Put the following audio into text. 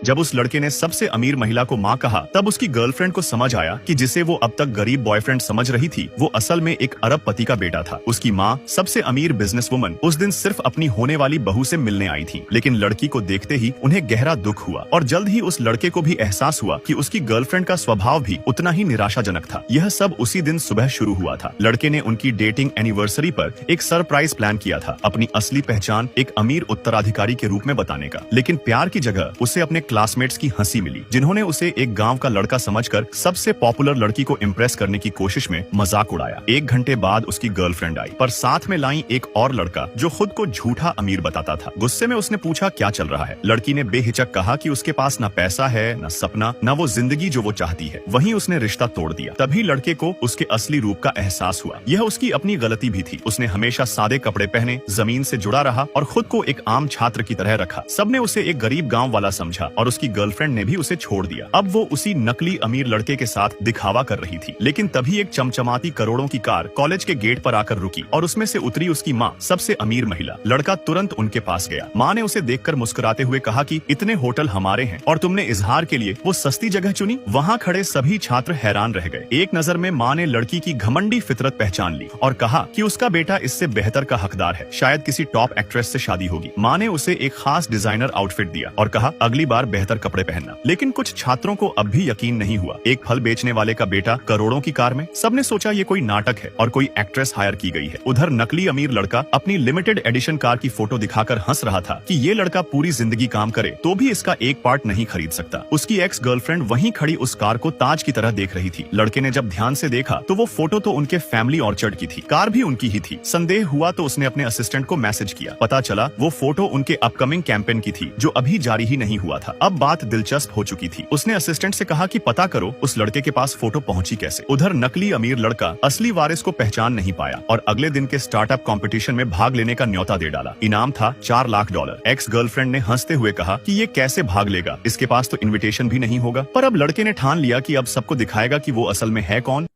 जब उस लड़के ने सबसे अमीर महिला को माँ कहा, तब उसकी गर्लफ्रेंड को समझ आया कि जिसे वो अब तक गरीब बॉयफ्रेंड समझ रही थी, वो असल में एक अरबपति का बेटा था। उसकी माँ, सबसे अमीर बिजनेसवुमन, उस दिन सिर्फ अपनी होने वाली बहू से मिलने आई थी, लेकिन लड़की को देखते ही उन्हें गहरा दुख हुआ और जल्द ही उस लड़के को भी एहसास हुआ कि उसकी गर्लफ्रेंड का स्वभाव भी उतना ही निराशाजनक था। यह सब उसी दिन सुबह शुरू हुआ था। लड़के ने उनकी डेटिंग एनिवर्सरी पर एक सरप्राइज प्लान किया था, अपनी असली पहचान एक अमीर उत्तराधिकारी के रूप में बताने का, लेकिन प्यार की जगह उसे अपने क्लासमेट्स की हंसी मिली, जिन्होंने उसे एक गांव का लड़का समझकर सबसे पॉपुलर लड़की को इम्प्रेस करने की कोशिश में मजाक उड़ाया। 1 घंटे बाद उसकी गर्लफ्रेंड आई, पर साथ में लाई एक और लड़का जो खुद को झूठा अमीर बताता था। गुस्से में उसने पूछा क्या चल रहा है। लड़की ने बेहिचक कहा कि उसके पास न पैसा है, न सपना, न वो जिंदगी जो वो चाहती है। वहीं उसने रिश्ता तोड़ दिया। तभी लड़के को उसके असली रूप का एहसास हुआ। यह उसकी अपनी गलती भी थी। उसने हमेशा सादे कपड़े पहने, जमीन से जुड़ा रहा और खुद को एक आम छात्र की तरह रखा। सबने उसे एक गरीब गांव वाला समझा और उसकी गर्लफ्रेंड ने भी उसे छोड़ दिया। अब वो उसी नकली अमीर लड़के के साथ दिखावा कर रही थी। लेकिन तभी एक चमचमाती करोड़ों की कार कॉलेज के गेट पर आकर रुकी और उसमें से उतरी उसकी माँ, सबसे अमीर महिला। लड़का तुरंत उनके पास गया। माँ ने उसे देखकर मुस्कुराते हुए कहा कि इतने होटल हमारे हैं और तुमने इजहार के लिए वो सस्ती जगह चुनी। वहाँ खड़े सभी छात्र हैरान रह गए। एक नजर में माँ ने लड़की की घमंडी फितरत पहचान ली और कहा कि उसका बेटा इससे बेहतर का हकदार है, शायद किसी टॉप एक्ट्रेस से शादी होगी। माँ ने उसे एक खास डिजाइनर आउटफिट दिया और कहा अगली बार बेहतर कपड़े पहनना। लेकिन कुछ छात्रों को अब भी यकीन नहीं हुआ। एक फल बेचने वाले का बेटा करोड़ों की कार में। सबने सोचा ये कोई नाटक है और कोई एक्ट्रेस हायर की गई है। उधर नकली अमीर लड़का अपनी लिमिटेड एडिशन कार की फोटो दिखाकर हंस रहा था कि ये लड़का पूरी जिंदगी काम करे तो भी इसका एक पार्ट नहीं खरीद सकता। उसकी एक्स गर्लफ्रेंड वहीं खड़ी उस कार को ताज की तरह देख रही थी। लड़के ने जब ध्यान से देखा तो वो फोटो तो उनके फैमिली ऑर्चर्ड की थी, कार भी उनकी ही थी। संदेह हुआ तो उसने अपने असिस्टेंट को मैसेज किया। पता चला वो फोटो उनके अपकमिंग कैंपेन की थी जो अभी जारी ही नहीं हुआ था। अब बात दिलचस्प हो चुकी थी। उसने असिस्टेंट से कहा कि पता करो उस लड़के के पास फोटो पहुंची कैसे। उधर नकली अमीर लड़का असली वारिस को पहचान नहीं पाया और अगले दिन के स्टार्टअप कंपटीशन में भाग लेने का न्योता दे डाला। इनाम था $4 लाख। एक्स गर्लफ्रेंड ने हंसते हुए कहा कि ये कैसे भाग लेगा, इसके पास तो इनविटेशन भी नहीं होगा। पर अब लड़के ने ठान लिया कि अब सबको दिखाएगा कि वो असल में है कौन।